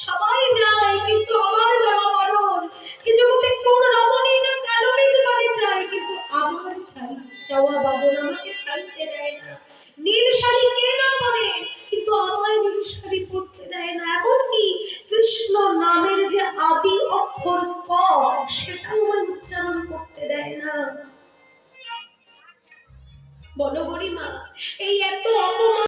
সবাই যায় কিন্তু আমার জামা বারণ। কি জগতে কোন রমণী না কালো মেঘ মানে যায় কিন্তু আমার চাওয়া বারণ, আমাকে ছাড়তে দেয় না। নীল শাড়ি কে না পরে কিন্তু আমায় নীল শাড়ি পরতে দেয় না। এমনকি কৃষ্ণ নামের যে আদি অক্ষর ক সেটাও আমায় উচ্চারণ করতে দেয় না। বলো বুড়িমা, এই এত অপমান